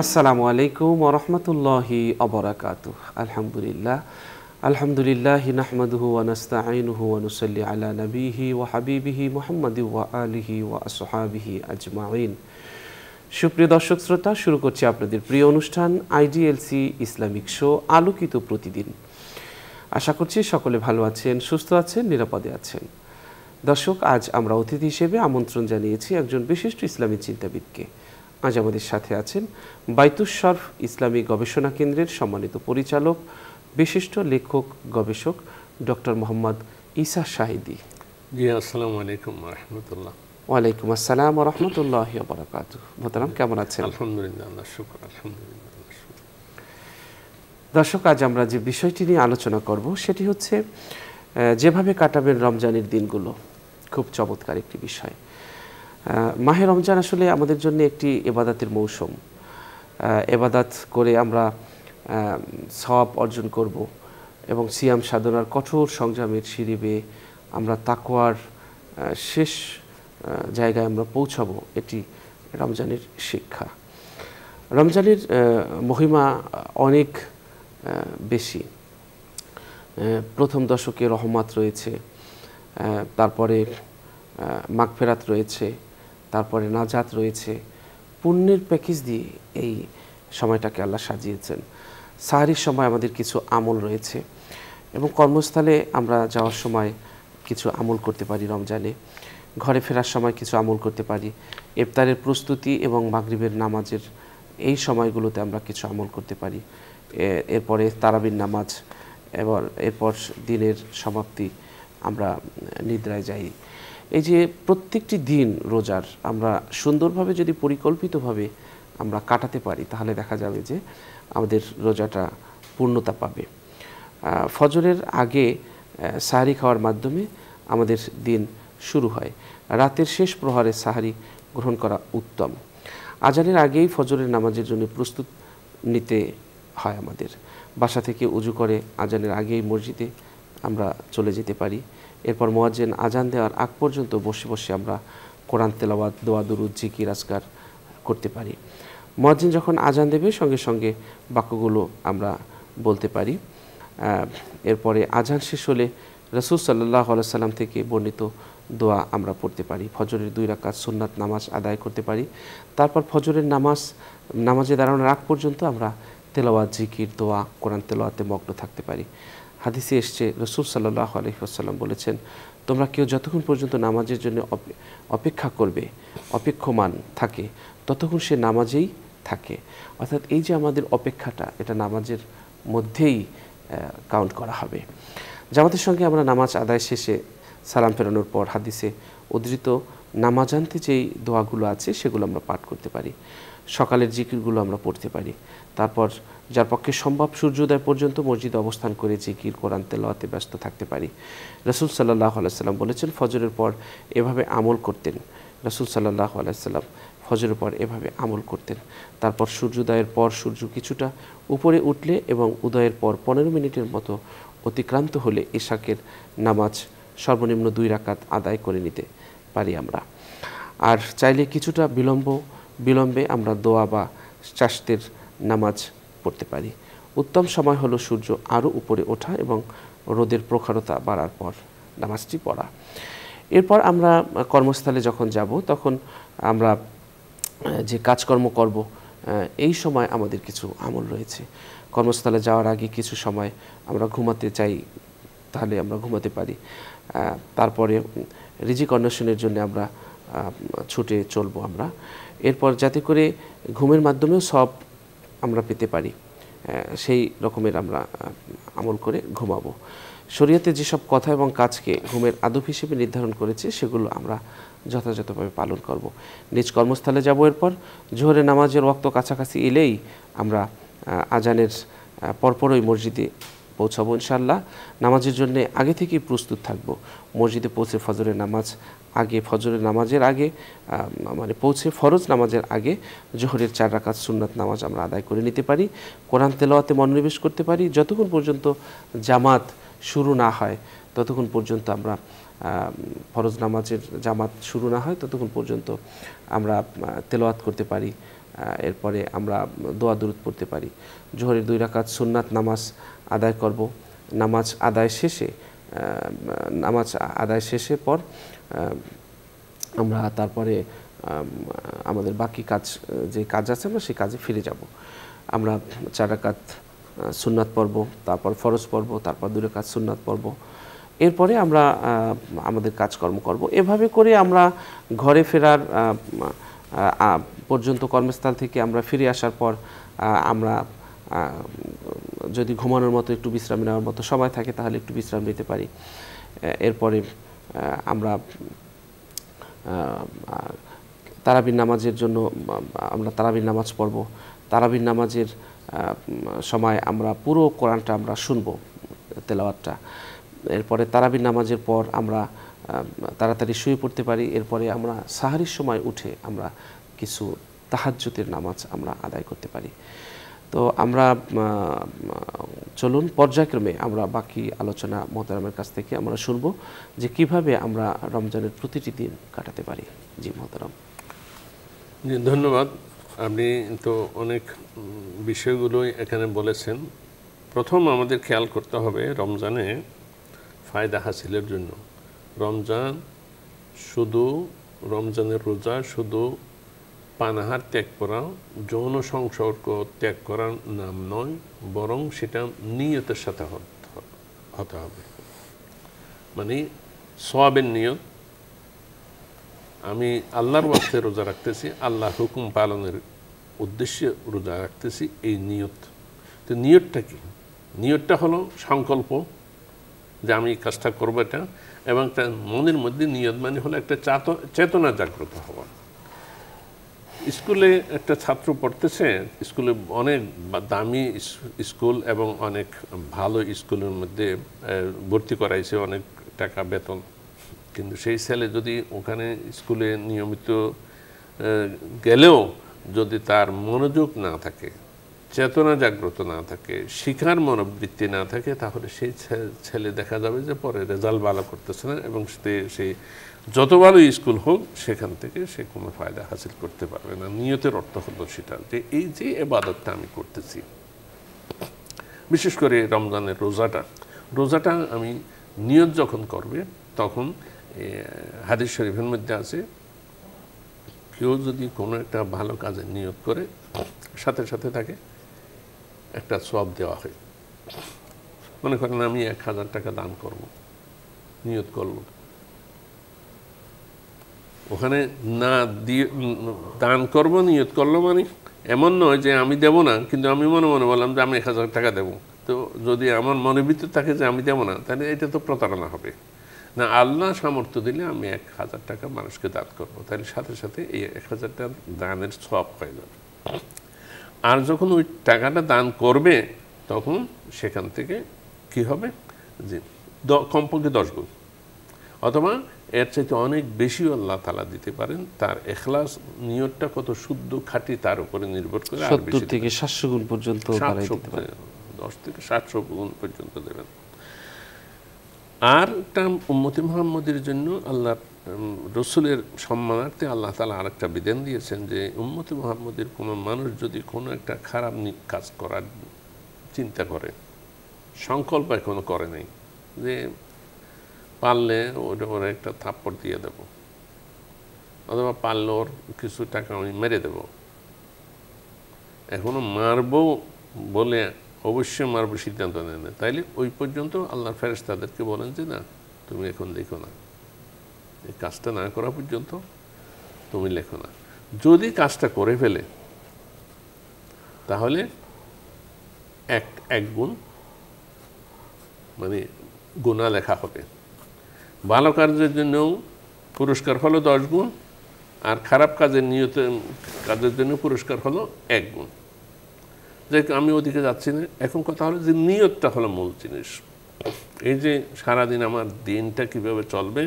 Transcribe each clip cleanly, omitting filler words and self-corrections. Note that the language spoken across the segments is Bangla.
আসসালামু আলাইকুম ওয়া রাহমাতুল্লাহি ওয়া বারাকাতুহু। আলহামদুলিল্লাহি নাহমাদুহু ওয়া নাস্তাঈনুহু ওয়া নুসাল্লি আলা নবিহি ওয়া হাবিবিহি মুহাম্মাদি ওয়া আলিহি ওয়া আসহাবিহি আজমাইন। সুপ্রিয় দর্শক শ্রোতা, শুরু করছি আপনাদের প্রিয় অনুষ্ঠান আইডিএলসি ইসলামিক শো আলোকিত প্রতিদিন। আশা করছি সকলে ভালো আছেন, সুস্থ আছেন, নিরাপদে আছেন। দর্শক, আজ আমরা অতিথি হিসেবে আমন্ত্রণ জানিয়েছি একজন বিশিষ্ট ইসলামী চিন্তাবিদকে। আজ আমাদের সাথে আছেন বাইতুশ শরফ ইসলামী গবেষণা কেন্দ্রের সম্মানিত পরিচালক, বিশিষ্ট লেখক গবেষক ডক্টর মোহাম্মদ ঈসা শাহিদি। জি, আসসালামু আলাইকুম ওয়া রাহমাতুল্লাহ। ওয়ালাইকুম আসসালাম ওয়া রাহমাতুল্লাহি ওয়া বারাকাতুহু। মোহতারাম, কেমন আছেন? আলহামদুলিল্লাহ, আল্লাহর শুকর, আলহামদুলিল্লাহ, আল্লাহর শুকর। দর্শক, আজ আমরা যে বিষয়টি নিয়ে আলোচনা করব সেটি হচ্ছে যেভাবে কাটাবেন রমজানের দিনগুলো। খুব চমৎকার একটি বিষয়। মাহে রমজান আসলে আমাদের জন্য একটি ইবাদতের মৌসুম। ইবাদত করে আমরা সওয়াব অর্জন করব এবং সিয়াম সাধনার কঠোর সংযমের সিঁড়ি বেয়ে আমরা তাকওয়ার শেষ জায়গায় আমরা পৌঁছাবো, এটি রমজানের শিক্ষা। রমজানের মহিমা অনেক বেশি। প্রথম দশকে রহমত রয়েছে, তারপরে মাগফিরাত রয়েছে, তারপরে নাজাত রয়েছে। পুণ্যের প্যাকেজ দিয়ে এই সময়টাকে আল্লাহ সাজিয়েছেন। সাহরির সময় আমাদের কিছু আমল রয়েছে এবং কর্মস্থলে আমরা যাওয়ার সময় কিছু আমল করতে পারি রমজানে। ঘরে ফেরার সময় কিছু আমল করতে পারি। ইফতারের প্রস্তুতি এবং মাগরিবের নামাজের এই সময়গুলোতে আমরা কিছু আমল করতে পারি। এরপরে তারাবির নামাজ এবং এরপর দিনের সমাপ্তি, আমরা নিদ্রায় যাই। এই যে প্রত্যেকটি দিন রোজার আমরা সুন্দরভাবে যদি পরিকল্পিতভাবে আমরা কাটাতে পারি, তাহলে দেখা যাবে যে আমাদের রোজাটা পূর্ণতা পাবে। ফজরের আগে সাহারি খাওয়ার মাধ্যমে আমাদের দিন শুরু হয়। রাতের শেষ প্রহরে সাহারি গ্রহণ করা উত্তম। আজানের আগেই ফজরের নামাজের জন্য প্রস্তুত নিতে হয় আমাদের। বাসা থেকে উজু করে আজানের আগেই মসজিদে আমরা চলে যেতে পারি। এরপর মুয়াজ্জিন আজান দেওয়ার আগ পর্যন্ত বসে বসে আমরা কোরআন তেলাওয়াত, দোয়া, দুরুদ, জিকির, আজকার করতে পারি। মুয়াজ্জিন যখন আজান দেবে সঙ্গে সঙ্গে বাক্যগুলো আমরা বলতে পারি। এরপরে আজান শেষ হলে রাসূল সাল্লাল্লাহু আলাইহি সাল্লাম থেকে বর্ণিত দোয়া আমরা পড়তে পারি। ফজরের 2 রাকাত সুন্নাত নামাজ আদায় করতে পারি। তারপর ফজরের নামাজে দাঁড়ানোর আগ পর্যন্ত আমরা তেলাওয়াত, জিকির, দোয়া, কোরআন তেলাওয়াতে মগ্ন থাকতে পারি। হাদিসে এসছে, রাসূল সাল্লাল্লাহু আলাইহি ওয়াসাল্লাম বলেছেন, তোমরা কেউ যতক্ষণ পর্যন্ত নামাজের জন্য অপেক্ষা করবে, অপেক্ষমান থাকে, ততক্ষণ সে নামাজেই থাকে। অর্থাৎ এই যে আমাদের অপেক্ষাটা, এটা নামাজের মধ্যেই কাউন্ট করা হবে। জামাতের সঙ্গে আমরা নামাজ আদায় শেষে সালাম ফেরানোর পর হাদিসে উদ্ধৃত নামাজান্তে যেই দোয়াগুলো আছে সেগুলো আমরা পাঠ করতে পারি। সকালের জিকিরগুলো আমরা পড়তে পারি। তারপর যার পক্ষে সম্ভব সূর্যোদয় পর্যন্ত মসজিদে অবস্থান করে জিকির, কোরআন তেলাওয়াতে ব্যস্ত থাকতে পারি। রাসূল সাল্লাল্লাহু আলাইহি সাল্লাম বলেছেন, ফজরের পর এভাবে আমল করতেন। রাসূল সাল্লাল্লাহু আলাইহি সাল্লাম ফজরের পর এভাবে আমল করতেন। তারপর সূর্যোদয়ের পর সূর্য কিছুটা উপরে উঠলে এবং উদয়ের পর 15 মিনিটের মতো অতিক্রান্ত হলে ইশাকের নামাজ সর্বনিম্ন 2 রাকাত আদায় করে নিতে পারি আমরা। আর চাইলে কিছুটা বিলম্বে আমরা দোয়া বা চাশতের নামাজ পড়তে পারি। উত্তম সময় হলো সূর্য আরও উপরে ওঠা এবং রোদের প্রখরতা বাড়ার পর নামাজটি পড়া। এরপর আমরা কর্মস্থলে যখন যাব তখন আমরা যে কাজকর্ম করব, এই সময় আমাদের কিছু আমল রয়েছে। কর্মস্থলে যাওয়ার আগে কিছু সময় আমরা ঘুমাতে চাই, তাহলে আমরা ঘুমাতে পারি। তারপরে রিজিক অন্বেষণের জন্য আমরা ছুটে চলবো আমরা। এরপর যাতে করে ঘুমের মাধ্যমেও সব আমরা পেতে পারি, সেই রকমের আমরা আমল করে ঘুমাবো। শরীয়তে যেসব কথা এবং কাজকে ঘুমের আদব হিসেবে নির্ধারণ করেছে সেগুলো আমরা যথাযথভাবে পালন করব। নিজ কর্মস্থলে যাব। এরপর জোহরের নামাজের ওয়াক্ত কাছাকাছি এলেই আমরা আজানের পরপরই মসজিদে পৌঁছাবো ইনশাআল্লাহ। নামাজের জন্য আগে থেকেই প্রস্তুত থাকব। মসজিদে পৌঁছে ফজরের নামাজের আগে মানে পৌঁছে ফরজ নামাজের আগে জোহরের 4 রাকাত সুন্নাত নামাজ আমরা আদায় করে নিতে পারি। কোরআন তেলাওয়াতে মনোনিবেশ করতে পারি। যতক্ষণ পর্যন্ত জামাত শুরু না হয় ততক্ষণ পর্যন্ত আমরা ফরজ নামাজের জামাত শুরু না হয় ততক্ষণ পর্যন্ত আমরা তেলাওয়াত করতে পারি, এরপরে আমরা দোয়া দুরূদ পড়তে পারি। জোহরের 2 রাকাত সুন্নাত নামাজ আদায় করব। নামাজ আদায় শেষে পর আমরা তারপরে আমাদের বাকি যে কাজ আছে আমরা সেই কাজে ফিরে যাব। আমরা 4 রাকাত সুন্নাত পড়ব, তারপর ফরজ পড়ব, তারপর 2 রাকাত সুন্নাত পড়ব, এরপরে আমরা আমাদের কাজকর্ম করব। এভাবে করে আমরা ঘরে ফেরার পর্যন্ত, কর্মস্থল থেকে আমরা ফিরে আসার পর আমরা যদি ঘুমানোর মতো একটু বিশ্রাম নেওয়ার মতো সময় থাকে তাহলে একটু বিশ্রাম নিতে পারি। এরপরে আমরা তারাবির নামাজের জন্য আমরা তারাবির নামাজ পড়ব। তারাবির নামাজের সময় আমরা পুরো কোরআনটা আমরা শুনবো, তেলাওয়াতটা। এরপরে তারাবির নামাজের পর আমরা তাড়াতাড়ি শুয়ে পড়তে পারি। এরপরে আমরা সাহারির সময় উঠে আমরা কিছু তাহাজ্জুদের নামাজ আমরা আদায় করতে পারি। তো আমরা চলুন পর্যায়ক্রমে আমরা বাকি আলোচনা মোহতারামের কাছ থেকে আমরা শুনব যে কিভাবে আমরা রমজানের প্রতিটি দিন কাটাতে পারি। জি মোহতারাম। জি, ধন্যবাদ। আপনি তো অনেক বিষয়গুলোই এখানে বলেছেন। প্রথম আমাদের খেয়াল করতে হবে রমজানে ফায়দা হাসিলের জন্য রমজানের রোজা শুধু পানাহার ত্যাগ করা, যৌন সংসর্গ ত্যাগ করার নাম নয়, বরং সেটা নিয়তের সাথে হতে হবে। মানে সওয়াবের নিয়ত, আমি আল্লাহর ওয়াস্তে রোজা রাখতেছি, আল্লাহর হুকুম পালনের উদ্দেশ্যে রোজা রাখতেছি, এই নিয়ত। তো নিয়তটা কি? নিয়তটা হলো সংকল্প যে আমি এই কাজটা করবো, এটা। এবং তার মনের মধ্যে নিয়ত মানে হলো একটা চেতনা জাগ্রত হওয়া। স্কুলে একটা ছাত্র পড়তেছে, স্কুলে অনেক দামি স্কুল এবং অনেক ভালো স্কুলের মধ্যে ভর্তি করাইছে, অনেক টাকা বেতন। কিন্তু সেই ছেলে যদি ওখানে স্কুলে নিয়মিত গেলেও যদি তার মনোযোগ না থাকে, চেতনা জাগ্রত না থাকে, শিখার মনোবৃত্তি না থাকে, তাহলে সেই ছেলে দেখা যাবে যে পরে রেজাল্ট ভালো করতেছে না, এবং সেই যত ভালো স্কুল হোক সেখান থেকে সে কোনো ফায়দা হাসিল করতে পারবে না। নিয়তের অর্থ হলো সেটা যে এই যে ইবাদতটা আমি করতেছি, বিশেষ করে রমজানের রোজাটা আমি নিয়ত যখন করবে, তখন হাদিস শরীফের মধ্যে আছে কেউ যদি কোনো একটা ভালো কাজের নিয়ত করে, সাথে সাথে তাকে একটা সওয়াব দেওয়া হয়। মনে করেন আমি 1000 টাকা দান করব, নিয়ত করলো, ওখানে না দিয়ে দান করব নিয়ত করলো, মানে এমন নয় যে আমি দেব না, কিন্তু আমি মনে মনে বললাম যে আমি 1000 টাকা দেবো। তো যদি আমার মনের ভিতরে থাকে যে আমি দেবো না, তাহলে এটা তো প্রতারণা হবে না। আল্লাহ সামর্থ্য দিলে আমি 1000 টাকা মানুষকে দান করবো, তাহলে সাথে সাথে এই 1000 টাকা দানের সওয়াব হয়ে যাবে। আর যখন ওই টাকাটা দান করবে, তখন সেখান থেকে কি হবে যে কমপক্ষে 10 গুণ অথবা এর চাইতে অনেক বেশিও আল্লাহ তাআলা দিতে পারেন। তার ইখলাস নিয়তটা কত শুদ্ধ খাঁটি তার উপরে নির্ভর করে 70 থেকে 700 গুণ পর্যন্ত বাড়াই দিতে পারেন। 10 থেকে 700 গুণ পর্যন্ত দেবেন। আর একটা উম্মতে মুহাম্মদের জন্য আল্লাহ রসুলের সম্মানার্থে আল্লাহ তাআলা আরেকটা বিধান দিয়েছেন যে উম্মতে মুহাম্মদের কোনো মানুষ যদি কোনো একটা খারাপ কাজ করার চিন্তা করে, সংকল্প এখনো করে নাই যে পারলে ওর একটা থাপ্পড় দিয়ে দেব, অথবা পারলে ওর কিছু টাকা আমি মেরে দেব, এখনো মারবো বলে অবশ্যই মারবো সিদ্ধান্ত নেয় না, তাইলে ওই পর্যন্ত আল্লাহর ফেরেশতাদেরকে বলেন যে না, তুমি এখন লেখো না, এই কাজটা না করা পর্যন্ত তুমি লেখো না। যদি কাজটা করে ফেলে তাহলে এক গুণ মানে গুনাহ লেখা হবে। ভালো কাজের জন্যও পুরস্কার হলো 10 গুণ, আর খারাপ কাজের জন্য পুরস্কার হলো 1 গুণ। যে আমি ওদিকে যাচ্ছি না, এখন কথা হলো যে নিয়তটা হলো মূল জিনিস। এই যে সারাদিন আমার দিনটা কিভাবে চলবে,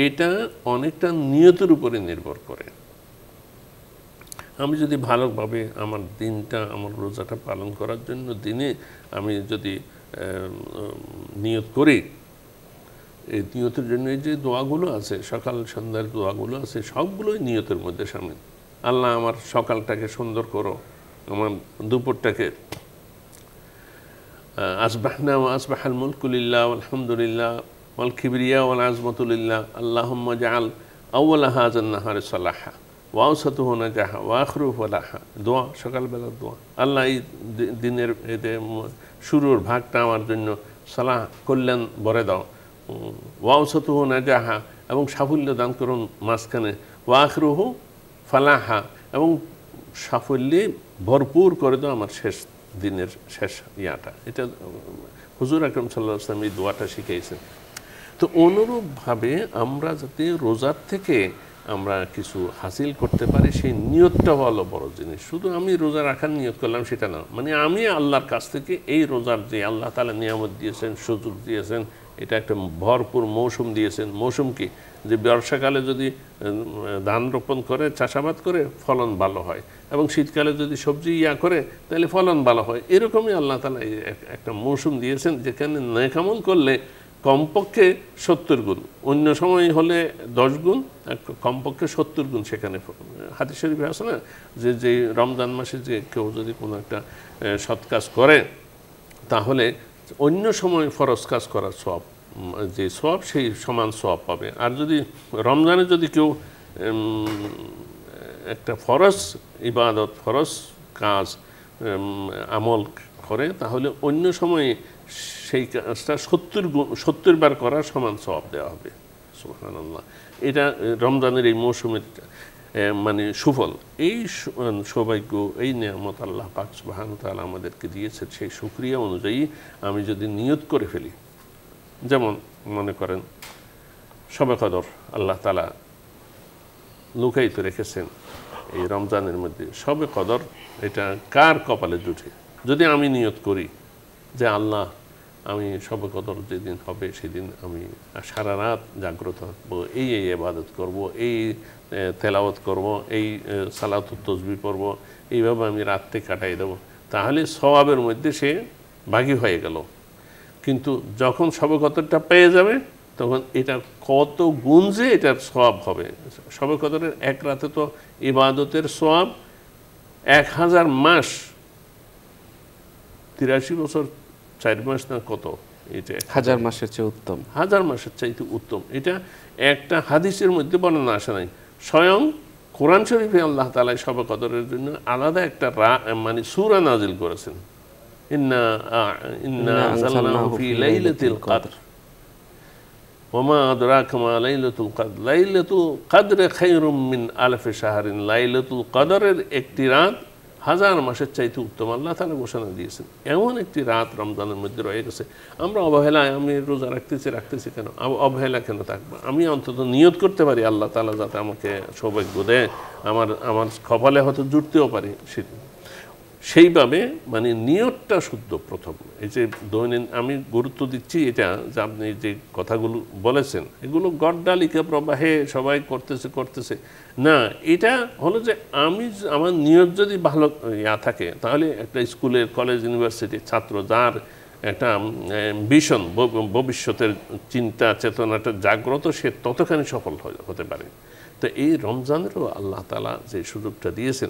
এটা অনেকটা নিয়তের উপরে নির্ভর করে। আমি যদি ভালোভাবে আমার দিনটা, আমার রোজাটা পালন করার জন্য দিনে আমি যদি নিয়ত করি, এই নিয়তের জন্য এই যে দোয়াগুলো আছে, সকাল সন্ধ্যার দোয়াগুলো আছে, সবগুলোই নিয়তের মধ্যে সামিল। আল্লাহ আমার সকালটাকে সুন্দর করো, আমার দুপুরটাকে আসবাহনা ওয়া আসবাহাল মুলকু লিল্লাহ আলহামদুলিল্লাহ ওয়াল কিবরিয়া ওয়াল আজমাতু লিল্লাহ আল্লাহুম্মা জাআল আউওয়ালা হাযান নাহারি সালাহা ওয়া আওসাতুহু নাজাহা ওয়া আখিরুহু ফালাহা। দোয়া, সকালবেলার দোয়া, আল্লাহ এই দিনের শুরুর ভাগটা আমার জন্য সালাহ কল্যাণ ভরে দাও, ওয়া আওসাতুহু নাজাহা এবং সাফল্য দান করুন মাঝখানে, ওয়া আখিরুহু ফালাহা এবং সাফল্যে ভরপুর করে দাও আমার শেষ দিনের শেষ ইয়াটা। এটা হুজুর আকরাম সাল্লাল্লাহু আলাইহি ওয়াসাল্লাম এই দোয়াটা শিখিয়েছেন। তো অনুরূপভাবে আমরা যাতে রোজার থেকে আমরা কিছু হাসিল করতে পারি সেই নিয়তটা হলো বড় জিনিস। শুধু আমি রোজা রাখার নিয়ত করলাম সেটা না, মানে আমি আল্লাহর কাছ থেকে এই রোজার যে আল্লাহ তাআলা নিয়ামত দিয়েছেন, সুযোগ দিয়েছেন, এটা একটা ভরপুর মৌসুম দিয়েছেন। মৌসুম কি, যে বর্ষাকালে যদি ধান রোপণ করে চাষাবাদ করে ফলন ভালো হয়, এবং শীতকালে যদি সবজি করে তাহলে ফলন ভালো হয়। এরকমই আল্লাহ তাআলা একটা মৌসুম দিয়েছেন যেখানে নেকামল করলে কমপক্ষে 70 গুণ, অন্য সময় হলে 10 গুণ, কমপক্ষে 70 গুণ সেখানে। হাদিস শরীফে আছে না যে রমজান মাসে যে কেউ যদি কোনো একটা সৎ কাজ করে তাহলে অন্য সময় ফরজ কাজ করার সওয়াব, যে সওয়াব সেই সমান সওয়াব পাবে। আর যদি রমজানে যদি কেউ একটা ফরজ ইবাদত, ফরজ কাজ, আমল করে তাহলে অন্য সময়ে সেই কাজটা 70 বার করার সমান সওয়াব দেওয়া হবে। সুবহানাল্লাহ। এটা রমজানের এই মৌসুমের মানে সুফল। এই সৌভাগ্য, এই নিয়ামত আল্লাহ পাক সুবহানাহু ওয়া তাআলা আমাদেরকে দিয়েছেন। সেই শুকরিয়া অনুযায়ী আমি যদি নিয়ত করে ফেলি, যেমন মনে করেন শবে কদর আল্লাহ তাআলা লুকায়িত রেখেছেন এই রমজানের মধ্যে। শবে কদর এটা কার কপালে জুটে? যদি আমি নিয়ত করি যে আল্লাহ আমি শবে কদর যেদিন হবে সেদিন আমি সারা রাত জাগ্রত থাকবো, এই ইবাদত করব, এই তেলাওয়াত করব, এই সালাতুত তাসবিহ পড়ব, এইভাবে আমি রাতটি কাটাই দেব, তাহলে সওয়াবের মধ্যে সে ভাগী হয়ে গেল। কিন্তু যখন শবে কদরটা পেয়ে যাবে তখন এটা কত গুণ যে এটার সওয়াব হবে। শবে কদরের এক রাতে তো ইবাদতের সওয়াব 1000 মাস, 83 বছর 4 মাস না কত, এটা 1000 মাসের চেয়ে উত্তম, 1000 মাসের চাইতে উত্তম। এটা একটা হাদিসের মধ্যে বর্ণনা আসে নাই, স্বয়ং কোরআন শরীফে আল্লাহ তাআলা শবে কদরের জন্য আলাদা একটা মানে সূরা নাজিল করেছেন। ইন্না আনজালনাহু ফি লাইলাতিল কদর ওমা আদরাকা মা লাইলাতুল কদর লাইলাতুল কদর খায়রুম মিন আলফি শাহরিন। লাইলাতুল কদরের একটি রাত 1000 মাসের চাইতে উত্তম আল্লাহ তাআলা ঘোষণা দিয়েছেন। এমন একটি রাত রমজানের মধ্যে রয়ে গেছে। আমরা অবহেলায়, আমি রোজা রাখতেছি কেন, অবহেলা কেন থাকবো? আমি অন্তত নিয়ত করতে পারি আল্লাহ তাআলা যাতে আমাকে সৌভাগ্য দেয়, আমার কপালে হয়তো জুটতেও পারি। সেইভাবে মানে নিয়তটা শুদ্ধ প্রথম। এই যে দৈনিক আমি গুরুত্ব দিচ্ছি এটা, যে আপনি যে কথাগুলো বলেছেন এগুলো গড্ডালিকা প্রবাহে সবাই করতেছে না, এটা হলো যে আমার নিয়ত যদি ভালো থাকে তাহলে একটা স্কুলের, কলেজ, ইউনিভার্সিটির ছাত্র যার একটা ভীষণ ভবিষ্যতের চিন্তা চেতনাটা জাগ্রত, সে ততখানি সফল হতে পারে। তো এই রমজানেরও আল্লাহ তাআলা যে সুযোগটা দিয়েছেন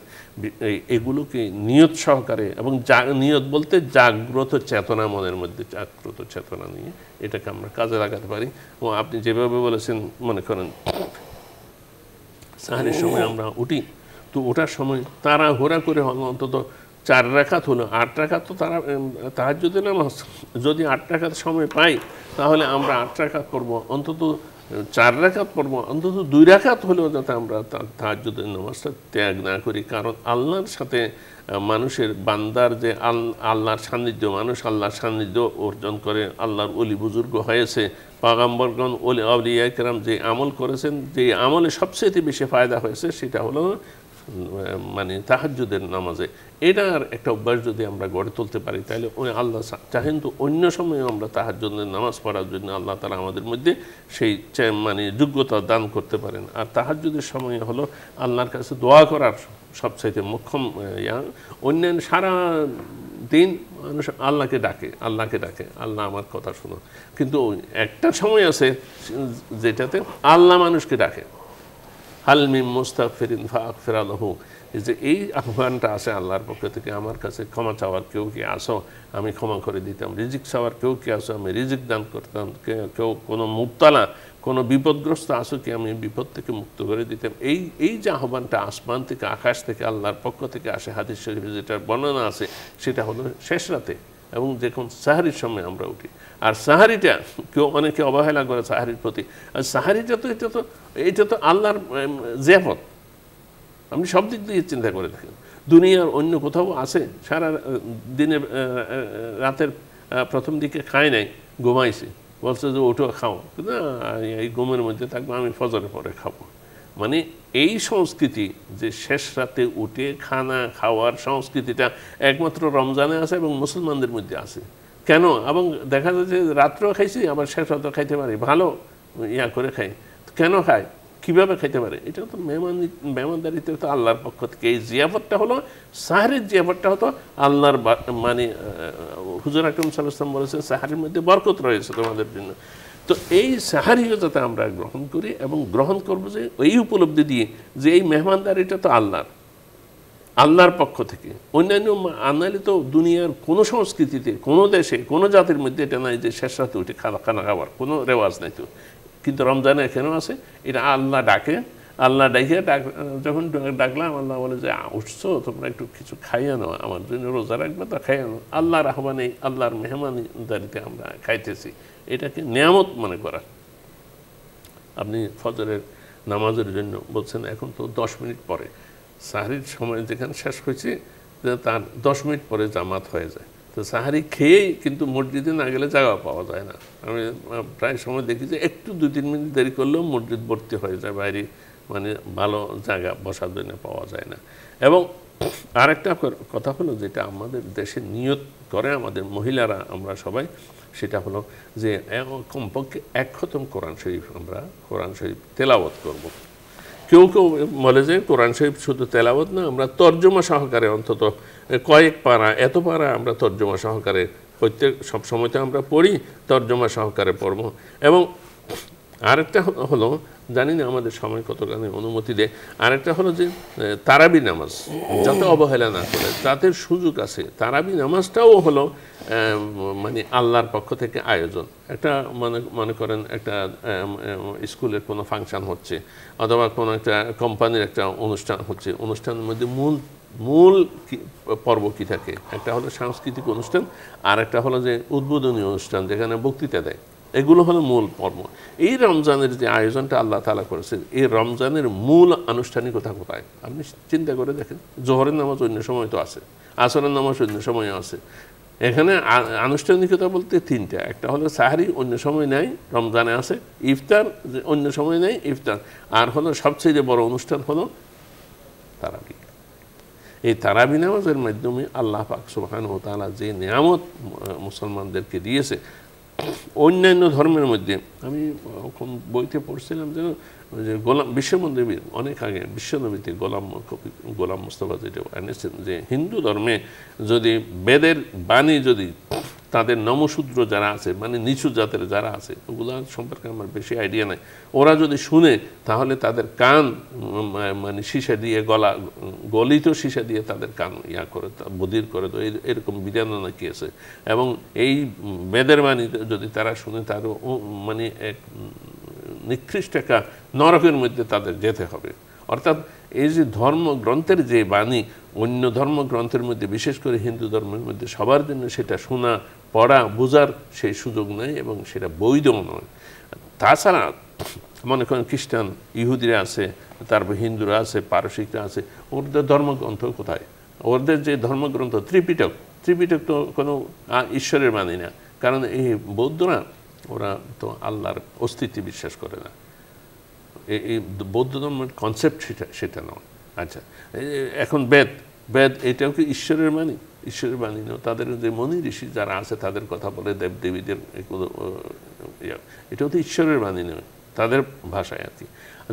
এগুলোকে নিয়ত সহকারে, এবং নিয়ত বলতে জাগ্রত চেতনা, মনের মধ্যে জাগ্রত চেতনা নিয়ে এটাকে আমরা কাজে লাগাতে পারি। এবং আপনি যেভাবে বলেছেন, মনে করেন সাহারির সময় আমরা উঠি, তো ওঠার সময় তাড়াহুড়া করে অন্তত 4 রাকাত হলো, 8 রাকাত তো তাহাজ্জুদের নামাজ, যদি 8 রাকাত সময় পাই তাহলে আমরা 8 রাকাত পড়বো, অন্তত 4 রাকাত পড়বো, অন্তত 2 রাকাত হলেও যাতে আমরা তাহাজ্জুদের নামাজটা ত্যাগ না করি। কারণ আল্লাহর সাথে মানুষের, বান্দার যে আল্লাহর সান্নিধ্য, মানুষ আল্লাহর সান্নিধ্য অর্জন করে, আল্লাহর ওলি বুজুর্গ হয়েছে, পয়গম্বরগণ, আউলিয়া কেরাম যে আমল করেছেন, যে আমলে সবচেয়ে বেশি ফায়দা হয়েছে সেটা হলো মানে তাহাজ্জুদের নামাজে। এটার একটা অভ্যাস যদি আমরা গড়ে তুলতে পারি তাহলে ওই আল্লাহ চাহেন তো অন্য সময়ে আমরা তাহাজ্জুদের নামাজ পড়ার জন্য আল্লাহ তাআলা আমাদের মধ্যে সেই মানে যোগ্যতা দান করতে পারেন। আর তাহাজ্জুদের সময় হলো আল্লাহর কাছে দোয়া করার সবচাইতে মুখ্যম অন্যান্য সারা দিন মানুষ আল্লাহকে ডাকে, আল্লাহ আমার কথা শোনো, কিন্তু একটা সময় আছে যেটাতে আল্লাহ মানুষকে ডাকে। হাল মিন মুস্তাগফিরিন ফাগফির লাহু, যে এই আহ্বানটা আসে আল্লাহর পক্ষ থেকে, আমার কাছে ক্ষমা চাওয়ার কেউ কি আসো, আমি ক্ষমা করে দিতাম। রিজিক চাওয়ার কেউ কি আসো, আমি রিজিক দান করতাম। কেউ কোনো মুবতালা, কোনো বিপদগ্রস্ত আসো কি, আমি বিপদ থেকে মুক্ত করে দিতাম। এই যে আহ্বানটা আসমান থেকে, আকাশ থেকে, আল্লাহর পক্ষ থেকে আসে, হাদিস শরীফে যেটার বর্ণনা আছে, সেটা হলো শেষ রাতে এবং যখন সাহারির সময় আমরা উঠি। আর সাহারিটা অনেকে অবহেলা করে সাহারির প্রতি। আর সাহারিটা তো এটা তো আল্লাহর জিয়াফত। আপনি সব দিক দিয়ে চিন্তা করে দেখেন, দুনিয়ার অন্য কোথাও আছে সারা দিনের রাতের প্রথম দিকে খায় নাই, ঘুমাইছে, বলছে যে ওঠো খাও, না এই ঘুমের মধ্যে থাকবো, আমি ফজরের পরে খাবো। মানে এই সংস্কৃতি যে শেষ রাতে উঠে খানা খাওয়ার সংস্কৃতিটা একমাত্র রমজানে আছে এবং মুসলমানদের মধ্যে আছে। কেন? এবং দেখা যাচ্ছে রাত্রেও খাইছি, আবার শেষ রাতেও খাইতে পারি, ভালো করে খাই। কেন খায়, কীভাবে খাইতে পারে? এটা তো মেহমানদারিতে তো আল্লাহর পক্ষ থেকে। এই জিয়াফতটা হলো সাহারির জিয়াফতটা হতো আল্লাহর, মানে হুজুর আকরাম সাল্লাল্লাহু আলাইহি ওয়াসাল্লাম বলেছেন সাহারির মধ্যে বরকত রয়েছে তোমাদের জন্য। তো এই সাহারিও যাতে আমরা গ্রহণ করি এবং গ্রহণ করবো যে এই উপলব্ধি দিয়ে যে এই মেহমানদারিটা তো আল্লাহর পক্ষ থেকে। অন্যান্য আনালি তো দুনিয়ার কোনো সংস্কৃতিতে, কোনো দেশে, কোনো জাতির মধ্যে এটা নাই যে শেষ রাতে উঠে খানা খাওয়ার কোনো রেওয়াজ নাই। তো কিন্তু রমজানে কেন আছে? এটা আল্লাহ ডাকে, আল্লাহ ডাকে যখন ডাকলাম, আল্লাহ বলে যে উঠছো, তোমরা একটু কিছু খাইয়ে নাও, আমার জন্য রোজা রাখবে, তা খাইয়ে নাও। আল্লাহর আহ্বানে, আল্লাহর মেহমানদারিতে আমরা খাইতেছি, এটাকে নিয়ামত মনে করা। আপনি ফজরের নামাজের জন্য বলছেন, এখন তো 10 মিনিট পরে সাহারির সময় যেখানে শেষ হয়েছে, তার 10 মিনিট পরে জামাত হয়ে যায়। তো সাহারি খেয়েই কিন্তু মসজিদে না গেলে জায়গা পাওয়া যায় না। আমি প্রায় সময় দেখি যে একটু 2-3 মিনিট দেরি করলেও মসজিদ ভর্তি হয়ে যায়, বাইরে মানে ভালো জায়গা বসার জন্য পাওয়া যায় না। এবং আরেকটা কথা হলো, যেটা আমাদের দেশে নিয়ত করে আমাদের মহিলারা, আমরা সবাই, সেটা হলো যে কমপক্ষে 1 খতম কোরআন শরীফ আমরা কোরআন শরীফ তেলাওয়াত করব। কেউ বলে যে কোরআন শরীফ শুধু তেলাওয়াত না, আমরা তর্জমা সহকারে অন্তত কয়েক পারা, এত পারা আমরা তর্জমা সহকারে প্রত্যেক সবসময় তো আমরা পড়ি, তর্জমা সহকারে পড়ব। এবং আরেকটা হলো, জানি না আমাদের সময় কতখানি অনুমতি দেয়, আরেকটা হলো যে তারাবি নামাজ যাতে অবহেলা না করে, তাদের সুযোগ আছে। তারাবি নামাজটাও হলো মানে আল্লাহর পক্ষ থেকে আয়োজন। একটা মনে করেন একটা স্কুলের কোনো ফাংশন হচ্ছে, অথবা কোনো একটা কোম্পানির একটা অনুষ্ঠান হচ্ছে, অনুষ্ঠানের মধ্যে মূল পর্ব কী থাকে? একটা হলো সাংস্কৃতিক অনুষ্ঠান, আর একটা হলো যে উদ্বোধনী অনুষ্ঠান, যেখানে বক্তৃতা দেয়। এগুলো হলো মূল পর্ব। এই রমজানের যে আয়োজনটা আল্লাহ তাআলা করেছেন, এই রমজানের মূল আনুষ্ঠানিকতা কোথায়? আপনি চিন্তা করে দেখেন, জোহরের নামাজ অন্য সময় তো আছে, আসরের নামাজ অন্য সময় আছে। এখানে আনুষ্ঠানিকতা বলতে 3টা। একটা হলো সাহারি, অন্য সময় নেই, রমজানে আছে। ইফতার, অন্য সময় নেই, ইফতার। আর হলো সবচেয়ে বড় অনুষ্ঠান হলো তারাবি। এই তারাবি নামাজের মাধ্যমে আল্লাহ পাক সুবহানাহু ওয়া তাআলা যে নিয়ামত মুসলমানদেরকে দিয়েছে, অন্যান্য ধর্মের মধ্যে আমি বইতে পড়ছিলাম যে বিশ্বনবী অনেক আগে বিশ্বনবীতে গোলাম মুস্তাফা যেটা এনেছেন, যে হিন্দু ধর্মে যদি বেদের বাণী, যদি তাদের নমশূদ্র যারা আছে, মানে নিচু জাতের যারা আছে, ওগুলো সম্পর্কে আমার বেশি আইডিয়া নাই, ওরা যদি শুনে তাহলে তাদের কান মানে সীসা দিয়ে, গলিত সীসা দিয়ে তাদের কান করে, বধির করে। তো এরকম বিধান নাকি আছে। এবং এই বেদের বাণী যদি তারা শুনে, তার মানে এক নিকৃষ্ট একটা নরকের মধ্যে তাদের যেতে হবে। অর্থাৎ এই যে ধর্মগ্রন্থের যে বাণী, অন্য ধর্মগ্রন্থের মধ্যে, বিশেষ করে হিন্দু ধর্মের মধ্যে সবার জন্য সেটা শোনা, পড়া, বোঝার সেই সুযোগ নেই এবং সেটা বৈধও নয়। তাছাড়া মনে করেন খ্রিস্টান, ইহুদিরা আছে, তারপর হিন্দুরা আছে, পারসিকরা আছে, ওদের ধর্মগ্রন্থ কোথায়? ওদের যে ধর্মগ্রন্থ ত্রিপিটক তো কোনো ঈশ্বরের বাণী না। কারণ এই বৌদ্ধরা, ওরা তো আল্লাহর অস্তিত্বে বিশ্বাস করে না। এই বৌদ্ধ ধর্মের কনসেপ্ট সেটা নয়। আচ্ছা, এখন বেদ এটাও কি ঈশ্বরের বাণী? ঈশ্বরের বাণী নয়। তাদের যে মনি ঋষি যারা আছে, তাদের কথা বলে, দেবদেবীদের, এটাও তো ঈশ্বরের বাণী নয় তাদের ভাষায় আর কি।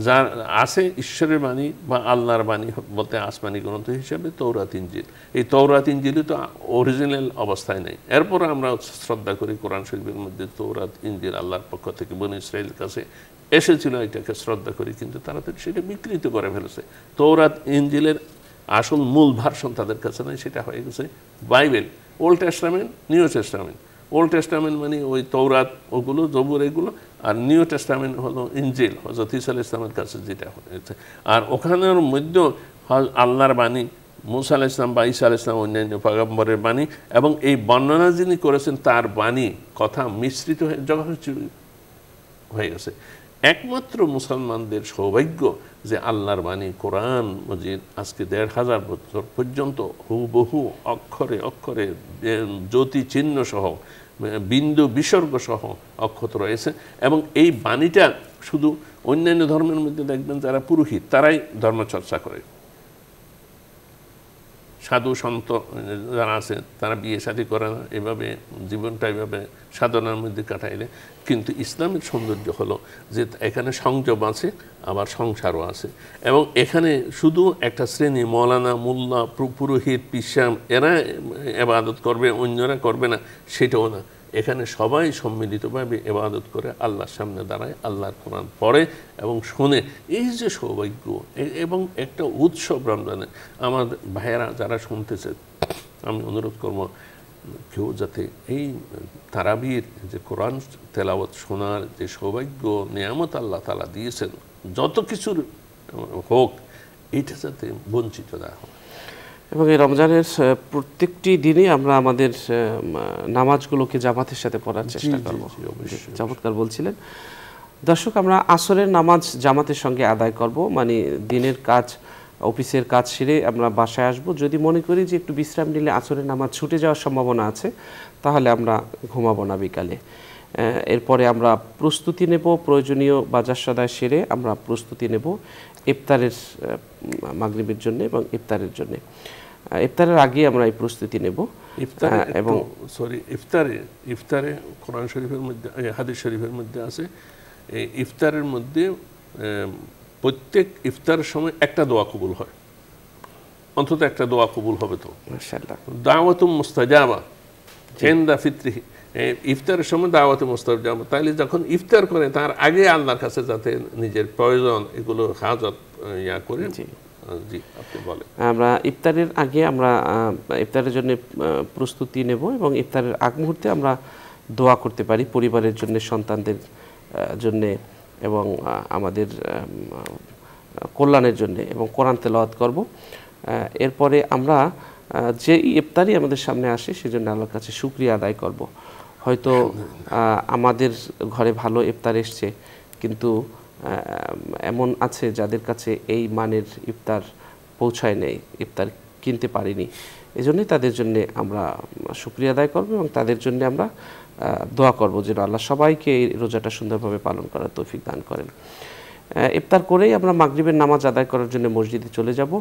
যার আছে ঈশ্বরের বাণী বা আল্লাহর বাণী বলতে আসমানি গ্রন্থ হিসাবে তৌরাত ইনজিল। এই তৌরাত ইনজিলই তো অরিজিনাল অবস্থায় নেই। এরপর আমরা শ্রদ্ধা করি কোরআন শরীফের মধ্যে তৌরাত ইনজিল আল্লাহর পক্ষ থেকে বনী ইসরাইলের কাছে এসেছিল এটাকে শ্রদ্ধা করি, কিন্তু তারা তো সেটা বিকৃত করে ফেলেছে। তৌরাত ইনজিলের আসল মূল ভার্সন তাদের কাছে নাই, সেটা হয়ে গেছে Bible, old testament, new testament. Old testament মানে ওই তৌরাত ওগুলো, জবুর এগুলো, আর নিউ টেস্টামেন্ট হলো ইনজিল, হযরত ঈসা আলাইহিস সালামের কাছে যেটা হয়েছে। আর ওখানের মধ্যে আল্লাহর বাণী, মুসা আলাইহিস সালাম বা ঈসা আলাইহিস সালাম অন্যান্য পয়গম্বরের বাণী, এবং এই বর্ণনা যিনি করেছেন তার বাণী কথা মিশ্রিত হয়ে যখন হয়ে গেছে। একমাত্র মুসলমানদের সৌভাগ্য যে আল্লাহর বাণী কোরআন মজিদ আজকে ১৫০০ বছর পর্যন্ত হুবহু অক্ষরে অক্ষরে জ্যোতি চিহ্ন সহ বিন্দু বিসর্গ সহ অক্ষত রয়েছে। এবং এই বাণীটা শুধু অন্যান্য ধর্মের মধ্যে দেখবেন যারা পুরোহিত তারাই ধর্মচর্চা করে, সাধু সন্ত যারা আছে তারা বিয়ে শাদী করে না, এভাবে জীবনটা এভাবে সাধনার মধ্যে কাটাইলে। কিন্তু ইসলামের সৌন্দর্য হলো যে এখানে সংযম আছে, আবার সংসারও আছে। এবং এখানে শুধু একটা শ্রেণী মৌলানা, মোল্লা, পুরোহিত, পিসাম এরা ইবাদত করবে, অন্যরা করবে না, সেটাও না। এখানে সবাই সম্মিলিতভাবে ইবাদত করে আল্লাহর সামনে দাঁড়ায়, আল্লাহর কোরআন পড়ে এবং শোনে। এই যে সৌভাগ্য এবং একটা উৎসব রমজানে। আমার ভাইয়েরা যারা শুনতেছে, আমি অনুরোধ করব কেউ যাতে এই তারাবির যে কোরআন তেলাওয়াত শোনার যে সৌভাগ্য নিয়ামত আল্লাহ তাআলা দিয়েছেন, যত কিছুর হোক, এইটা যাতে বঞ্চিত না হয়। এবং এই রমজানের প্রত্যেকটি দিনই আমরা আমাদের নামাজগুলোকে জামাতের সাথে পড়ার চেষ্টা করব। চমৎকার বলছিলেন। দর্শক, আমরা আসরের নামাজ জামাতের সঙ্গে আদায় করব, মানে দিনের কাজ, অফিসের কাজ সেরে আমরা বাসায় আসব। যদি মনে করি যে একটু বিশ্রাম নিলে আসরের নামাজ ছুটে যাওয়ার সম্ভাবনা আছে, তাহলে আমরা ঘুমাবো না বিকালে। এরপরে আমরা প্রস্তুতি নেব, প্রয়োজনীয় বাজার সদাই সেরে আমরা প্রস্তুতি নেব ইফতারের, মাগরিবের জন্য এবং ইফতারের জন্য। ইফতারের আগে আমরা এই প্রস্তুতি নেব। এবং ইফতারে কোরআন শরীফের মধ্যে, হাদিস শরীফের মধ্যে আছে, এই ইফতারের মধ্যে প্রত্যেক ইফতারের সময় একটা দোয়া কবুল হয়, অন্তত একটা দোয়া কবুল হবে। তো মাশাআল্লাহ, দাওয়াতুম মুস্তাজাবা ইনদা ফিতরিহি, ইফতারের সময় দাওয়াতুম মুস্তাজাবা। তাইলে যখন ইফতার করে তার আগে আল্লাহর কাছে যাতে নিজের প্রয়োজন এগুলো হাজত করে। জি, আপনি বলেন। আমরা ইফতারের আগে আমরা ইফতারের জন্য প্রস্তুতি নেব এবং ইফতারের আগ মুহূর্তে আমরা দোয়া করতে পারি পরিবারের জন্য, সন্তানদের জন্য এবং আমাদের কল্যাণের জন্য, এবং কোরআন তেলাওয়াত করব। এরপরে আমরা যে ইফতারি আমাদের সামনে আসে সেজন্য আল্লাহর কাছে শুকরিয়া আদায় করব। হয়তো আমাদের ঘরে ভালো ইফতার এসছে, কিন্তু এমন আছে যাদের কাছে এই মানের ইফতার পৌঁছায় নেই, ইফতার কিনতে পারিনি। এজন্যই তাদের জন্য আমরা শুকরিয়া আদায় করব এবং তাদের জন্য আমরা দোয়া করব যেন আল্লাহ সবাইকে এই রোজাটা সুন্দরভাবে পালন করার তৌফিক দান করেন। ইফতার করেই আমরা মাগরিবের নামাজ আদায় করার জন্য মসজিদে চলে যাব।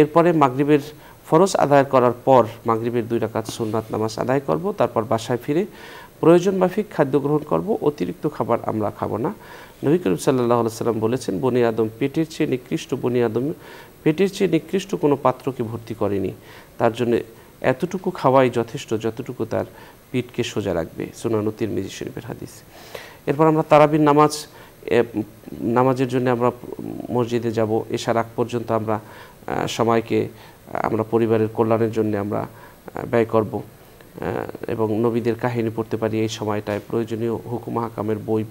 এরপরে মাগরিবের ফরজ আদায় করার পর মাগরিবের 2 রাকাত সুন্নাত নামাজ আদায় করব। তারপর বাসায় ফিরে প্রয়োজন মাফিক খাদ্য গ্রহণ করব, অতিরিক্ত খাবার আমরা খাবো না। নবী করিম সাল্লাল্লাহু আলাইহি ওয়াসাল্লাম বলেছেন, বনি আদম পেটের চেয়ে নিকৃষ্ট, বনি আদম পেটের চেয়ে নিকৃষ্ট কোনো পাত্রকে ভর্তি করেনি, তার জন্য এতটুকু খাওয়াই যথেষ্ট যতটুকু তার পিঠকে সোজা রাখবে। সুনান তিরমিজি শরীফের হাদিস। এরপর আমরা তারাবির নামাজের জন্য আমরা মসজিদে যাব। এশার আগ পর্যন্ত আমরা সময়কে আমরা পরিবারের কল্যাণের জন্য আমরা ব্যয় করব এবং নবীদের কাহিনী পড়তে পারি। এই সময়টায় প্রয়োজনীয় হুকুম হাকামের বই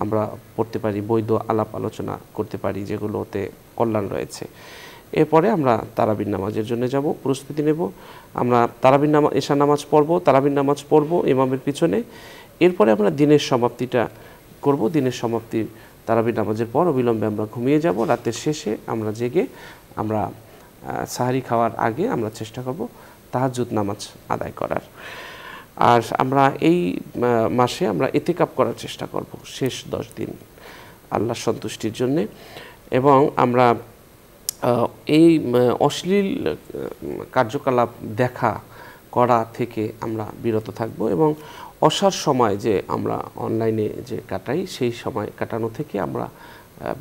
আমরা পড়তে পারি, বৈধ আলাপ আলোচনা করতে পারি যেগুলোতে কল্যাণ রয়েছে। এরপরে আমরা তারাবির নামাজের জন্য যাব, প্রস্তুতি নেব। আমরা তারাবির নামাজ, এশা নামাজ পড়ব, তারাবির নামাজ পড়ব ইমামের পিছনে। এরপরে আমরা দিনের সমাপ্তিটা করব। দিনের সমাপ্তি তারাবির নামাজের পর অবিলম্বে আমরা ঘুমিয়ে যাব। রাতের শেষে আমরা জেগে আমরা সাহারি খাওয়ার আগে আমরা চেষ্টা করব তাহাজ্জুদ নামাজ আদায় করার। আর আমরা এই মাসে আমরা ইতিকাফ করার চেষ্টা করব শেষ 10 দিন আল্লাহর সন্তুষ্টির জন্যে। এবং আমরা এই অশ্লীল কার্যকলাপ দেখা করা থেকে আমরা বিরত থাকব এবং অসার সময় যে আমরা অনলাইনে যে কাটাই, সেই সময় কাটানো থেকে আমরা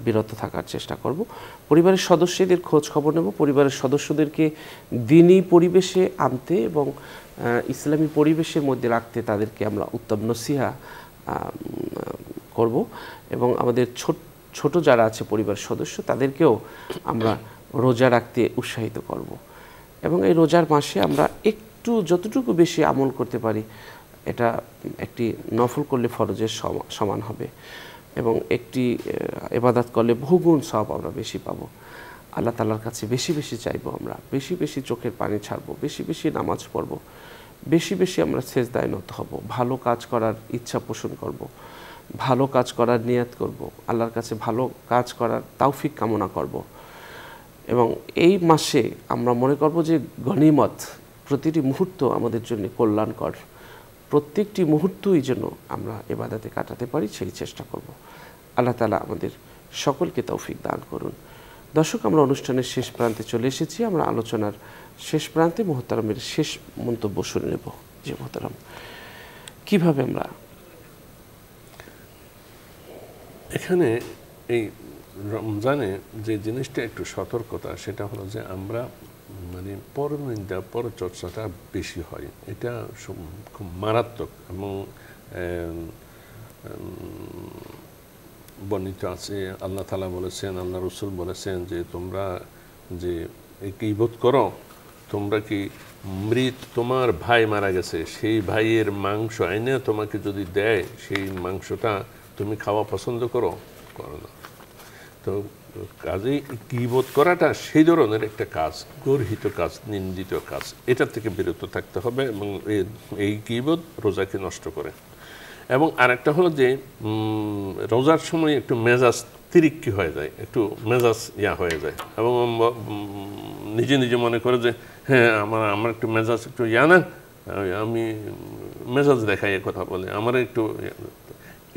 বিরত থাকার চেষ্টা করব। পরিবারের সদস্যদের খোঁজ খবর নেব, পরিবারের সদস্যদেরকে দিনী পরিবেশে আনতে এবং ইসলামী পরিবেশের মধ্যে রাখতে তাদেরকে আমরা উত্তম নসিহা করব এবং আমাদের ছোট যারা আছে পরিবার সদস্য তাদেরকেও আমরা রোজা রাখতে উৎসাহিত করব এবং এই রোজার মাসে আমরা একটু যতটুকু বেশি আমল করতে পারি এটা একটি নফল করলে ফরজের সমান হবে এবং একটি ইবাদত করলে বহুগুণ সওয়াব আমরা বেশি পাবো। আল্লাহ তাআলার কাছে বেশি বেশি চাইবো, আমরা বেশি বেশি চোখের পানি ছাড়বো, বেশি বেশি নামাজ পড়বো, বেশি বেশি আমরা সেজদায় নত হব, ভালো কাজ করার ইচ্ছা পোষণ করব, ভালো কাজ করার নিয়ত করব, আল্লাহর কাছে ভালো কাজ করার তৌফিক কামনা করব এবং এই মাসে আমরা মনে করব যে গনিমত, প্রতিটি মুহূর্ত আমাদের জন্য কল্যাণকর, প্রত্যেকটি মুহূর্তই যেন আমরা ইবাদতে কাটাতে পারি সেই চেষ্টা করব। আল্লাহ তাআলা আমাদের সকলকে তৌফিক দান করুন। দর্শক, আমরা অনুষ্ঠানের শেষ প্রান্তে চলে এসেছি। আমরা আলোচনার শেষ প্রান্তে মুহতারামের শেষ মন্তব্য শুনে নেব। যে মুহতারাম, কিভাবে আমরা এখানে এই রমজানে যে জিনিসটা একটু সতর্কতা, সেটা হলো যে আমরা মানে পরনিন্দা পরচর্চাটা বেশি হয়, এটা খুব মারাত্মক এবং বর্ণিত আছে। আল্লাহ তাআলা বলেছেন, আল্লাহ রসুল বলেছেন যে তোমরা যে গীবত করো, তোমরা কি মৃত তোমার ভাই মারা গেছে সেই ভাইয়ের মাংস এনে তোমাকে যদি দেয় সেই মাংসটা তুমি খাওয়া পছন্দ করো? করো না। তো কাজেই গীবত করাটা সেই ধরনের একটা কাজ, গর্হিত কাজ, নিন্দিত কাজ, এটার থেকে বিরত থাকতে হবে এবং এই গীবত রোজাকে নষ্ট করে। এবং আরেকটা হলো যে রোজার সময় একটু মেজাজ তিরিক্কি হয়ে যায়, একটু মেজাজ হয়ে যায় এবং নিজে নিজে মনে করে যে হ্যাঁ আমার একটু মেজাজ একটু না, আমি মেজাজ দেখাই কথা বলে আমার একটু।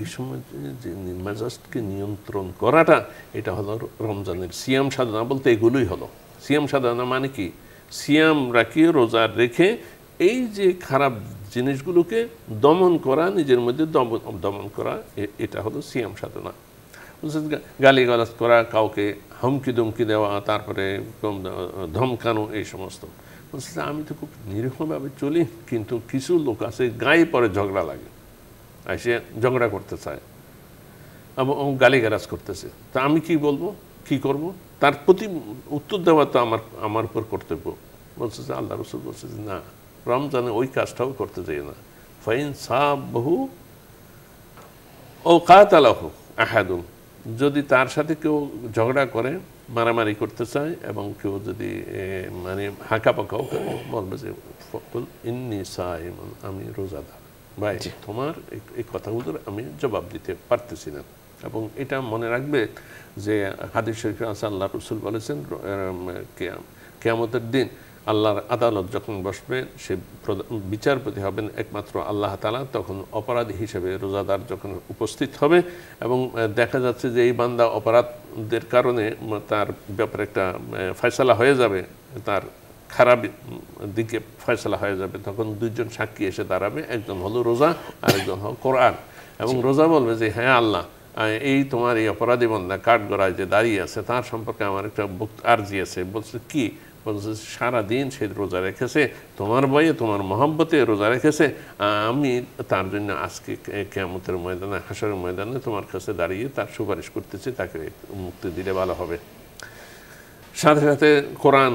এই সময় যে মেজাজকে নিয়ন্ত্রণ করাটা, এটা হলো রমজানের সিয়াম সাধনা। বলতে এগুলোই হলো সিয়াম সাধনা। মানে কি? সিয়াম রাখি, রোজা রেখে এই যে খারাপ জিনিসগুলোকে দমন করা, নিজের মধ্যে দমন করা, এটা হলো সিয়াম সাধনা। গালিগালাজ করা, কাউকে হুমকি দুমকি দেওয়া, তারপরে ধমকানো, এই সমস্ত। বলছে যে আমি তো খুব নিরীহভাবে চলি, কিন্তু কিছু লোক আছে গায়ে পরে ঝগড়া লাগে, এসে ঝগড়া করতে চায় এবং গালিগালাজ করতেছে। তা আমি কি বলবো, কি করব? তার প্রতি উত্তর দেওয়া তো আমার উপর কর্তব্য। বলছে যে আল্লাহ রসুল বলছে যে না, রমজানে ওই কাজটাও করতে চাই না। ফাইন সাবহু ও কাতালাহু আহাদুম, যদি তার সাথে কেউ ঝগড়া করে, মারামারি করতে চায় এবং কেউ যদি মানে হাঁকা পাকাও করে, বলবে যে ফকুল ইন্নী সাইমুন, আমি রোজাদার। ভাই, তোমার এই কথাগুলোর আমি জবাব দিতে পারতেছি না। এবং এটা মনে রাখবে যে হাদিস শরীফে আছে, আল্লাহ রসুল বলেছেন কিয়ামতের দিন আল্লাহর আদালত যখন বসবে, সে বিচারপতি হবেন একমাত্র আল্লাহ তাআলা। তখন অপরাধী হিসেবে রোজাদার যখন উপস্থিত হবে এবং দেখা যাচ্ছে যে এই বান্দা অপরাধের কারণে তার ব্যাপারে একটা ফয়সালা হয়ে যাবে, তার খারাপ দিকে ফয়সালা হয়ে যাবে, তখন দুইজন সাক্ষী এসে দাঁড়াবে, একজন হলো রোজা আর একজন হলো কোরআন। এবং রোজা বলবে যে হ্যাঁ আল্লাহ, এই তোমার এই অপরাধী বান্দা কাঠগড়ায় যে দাঁড়িয়ে আছে তার সম্পর্কে আমার একটা আর্জি আছে। বলছে কি? বলছে সারাদিন সে রোজা রেখেছে, তোমার ভয়ে, তোমার মহব্বতে রোজা রেখেছে, আমি তার জন্য আজকে কিয়ামতের ময়দানে, হাসরের ময়দানে তোমার কাছে দাঁড়িয়ে তার সুপারিশ করতেছি, তাকে মুক্তি দিলে ভালো হবে। সাথে সাথে কোরআন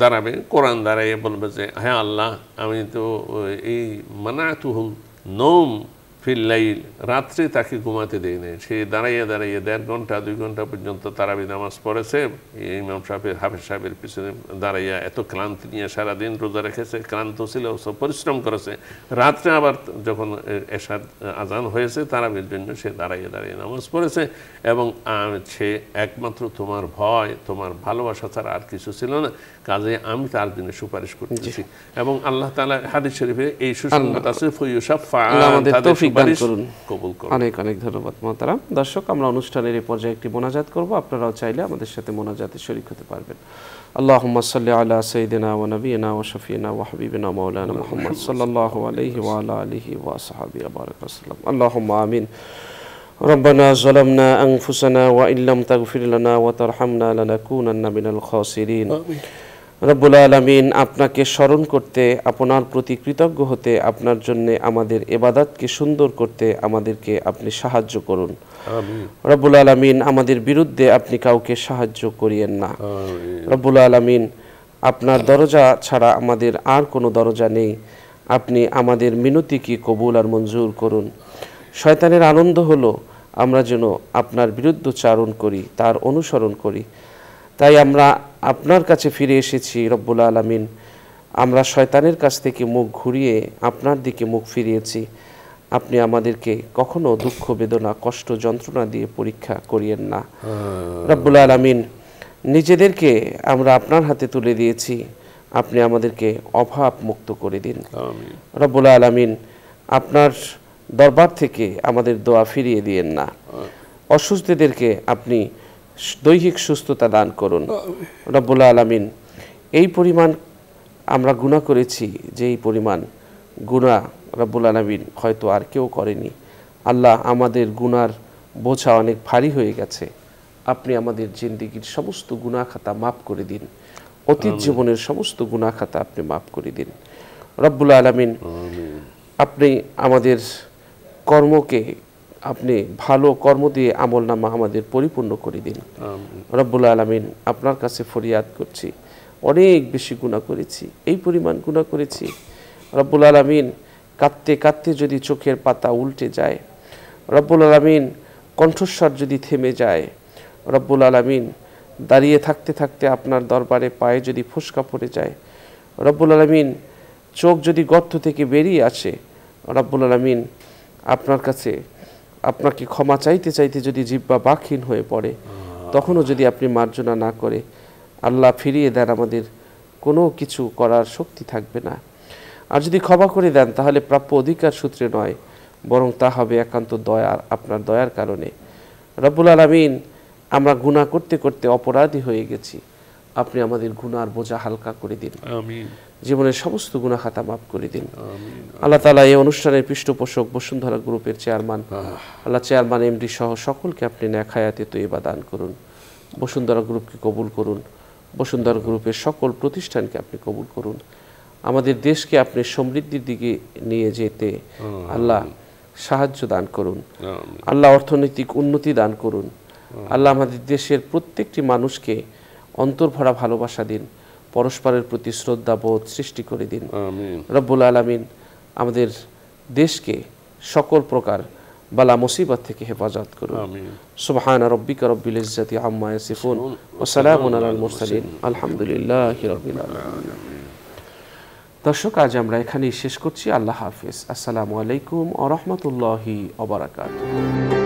দাঁড়াবে, কোরআন দাঁড়াইয়ে বলবে যে হ্যাঁ আল্লাহ, আমি তো এই মানাতুহুল নওম ফিল লাইল, রাত্রে তাকে ঘুমাতে দেয় না। সে দাঁড়াইয়ে দাঁড়াইয়ে 1.5 ঘন্টা 2 ঘন্টা পর্যন্ত তারাবি নামাজ পড়েছে, ইমাম সাহেবের, হাফেজ সাহেবের পিছনে দাঁড়াইয়া এত ক্লান্তি নিয়ে সারাদিন রোজা রেখেছে, ক্লান্ত ছিল, সব পরিশ্রম করেছে। রাত্রে আবার যখন এশার আজান হয়েছে তারাবির জন্য সে দাঁড়াইয়ে দাঁড়িয়ে নামাজ পড়েছে এবং সে একমাত্র তোমার ভয়, তোমার ভালোবাসা ছাড়া আর কিছু ছিল না, কাজে আমি তার জন্য সুপারিশ করতেছি। এবং আল্লাহ তাআলা হাদিস শরীফে এই সুসংবাদ আছে, ফায়ুশাফা, অনেক অনেক ধন্যবাদ মোহতারাম। দর্শক, আমরা অনুষ্ঠানের এই পর্যায়ে একটি মোনাজাত করব, আপনারাও চাইলে আমাদের সাথে মোনাজাতে শরীক হতে পারবেন। আল্লাহুম্মা সাল্লি আলা সাইয়্যিদিনা ওয়া নাবিয়িনা ওয়া শাফিইনা ওয়া হাবিবিনা মাওলানা মুহাম্মদ সাল্লাল্লাহু আলাইহি ওয়া আলা আলিহি ওয়া আসহাবিহি ওয়া বারাকা ওয়াসাল্লাম। আল্লাহুম্মা আমিন। ربنا ظلمنا أنفسنا وإن لم تغفر لنا وترحمنا لنكونن من الخاسرين. রব্বুল আলামিন আপনাকে স্মরণ করতে, আপনার প্রতি কৃতজ্ঞ হতে, আপনার জন্য আমাদের ইবাদতকে সুন্দর করতে আমাদেরকে আপনি সাহায্য করুন। আমিন রব্বুল আলামিন আমাদের বিরুদ্ধে আপনি কাউকে সাহায্য করিয়েন না। আমিন রব্বুল আলামিন আপনার দরজা ছাড়া আমাদের আর কোনো দরজা নেই। আপনি আমাদের মিনতিকে কবুল আর মঞ্জুর করুন। শয়তানের আনন্দ হলো আমরা যেন আপনার বিরুদ্ধচারণ করি, তার অনুসরণ করি। তাই আমরা আপনার কাছে ফিরে এসেছি রব্বুল আলামিন। আমরা শয়তানের কাছ থেকে মুখ ঘুরিয়ে আপনার দিকে মুখ ফিরিয়েছি। আপনি আমাদেরকে কখনো দুঃখ বেদনা কষ্ট যন্ত্রণা দিয়ে পরীক্ষা করিয়েন না রব্বুল আলামিন। নিজেদেরকে আমরা আপনার হাতে তুলে দিয়েছি, আপনি আমাদেরকে অভাব মুক্ত করে দিন আমিন রব্বুল আলামিন। আপনার দরবার থেকে আমাদের দোয়া ফিরিয়ে দিয়েন না। অসুস্থদেরকে আপনি দৈহিক সুস্থতা দান করুন রব্বুল আলামিন। এই পরিমাণ আমরা গুনাহ করেছি, যে এই পরিমাণ গুনাহ রব্বুল আলামিন হয়তো আর কেউ করেনি। আল্লাহ, আমাদের গুনার বোঝা অনেক ভারী হয়ে গেছে। আপনি আমাদের জিন্দেগির সমস্ত গুনাহ খাতা মাফ করে দিন। অতীত জীবনের সমস্ত গুনাহ খাতা আপনি মাফ করে দিন রব্বুল আলামিন। আপনি আমাদের কর্মকে আপনি ভালো কর্ম দিয়ে আমলনামা আমাদের পরিপূর্ণ করে দিন রব্বুল আলামিন। আপনার কাছে ফরিয়াদ করছি, অনেক বেশি গুনাহ করেছি, এই পরিমাণ গুনাহ করেছি রব্বুল আলামিন। কাঁদতে কাঁদতে যদি চোখের পাতা উল্টে যায় রব্বুল আলামিন, কণ্ঠস্বর যদি থেমে যায় রব্বুল আলামিন, দাঁড়িয়ে থাকতে থাকতে আপনার দরবারে পায়ে যদি ফোসকা পড়ে যায় রব্বুল আলামিন, চোখ যদি গর্ত থেকে বেরিয়ে আসে রব্বুল আলামিন, আপনার কাছে আপনাকে ক্ষমা চাইতে চাইতে যদি জিহ্বা বাকহীন হয়ে পড়ে, তখনও যদি আপনি মার্জনা না করে আল্লাহ ফিরিয়ে দেন, আমাদের কোনো কিছু করার শক্তি থাকবে না। আর যদি ক্ষমা করে দেন তাহলে প্রাপ্য অধিকার সূত্রে নয়, বরং তা হবে একান্ত দয়া, আপনার দয়ার কারণে রব্বুল আলামিন। আমরা গুনাহ করতে করতে অপরাধী হয়ে গেছি, আপনি আমাদের গুনার বোঝা হালকা করে দিন, আমিন জীবনের সমস্ত গুনাহ খাতা মাফ করে দিন আল্লাহ তাআলা। এই অনুষ্ঠানের পৃষ্ঠপোষক বসুন্ধরা গ্রুপের চেয়ারম্যান আল্লাহ, চেয়ারম্যান এমডি সহ সকলকে আপনি নেক হায়াতে তৈয়বা দান করুন। বসুন্ধরা গ্রুপকে কবুল করুন, বসুন্ধরা গ্রুপের সকল প্রতিষ্ঠানকে আপনি কবুল করুন। আমাদের দেশকে আপনি সমৃদ্ধির দিকে নিয়ে যেতে আল্লাহ সাহায্য দান করুন আল্লাহ। অর্থনৈতিক উন্নতি দান করুন আল্লাহ। আমাদের দেশের প্রত্যেকটি মানুষকে অন্তর্ভরা ভালোবাসা দিন, পরস্পরের প্রতি শ্রদ্ধা বোধ সৃষ্টি করে দিন রব্বুল আলামিন। আমাদের দেশকে সকল প্রকার বালা মুসিবত থেকে হেফাজত করুন। সুবহানা রাব্বিকা রব্বিল ইজ্জাতি আম্মা ইয়াসিফুন ওয়া সালামুন আলাল মুরসালিন আলহামদুলিল্লাহি রাব্বিল আলামিন। দর্শক, আজ আমরা এখানেই শেষ করছি। আল্লাহ হাফেজ। আসসালামু আলাইকুম ওয়া রাহমাতুল্লাহি ওয়া বারাকাতুহু।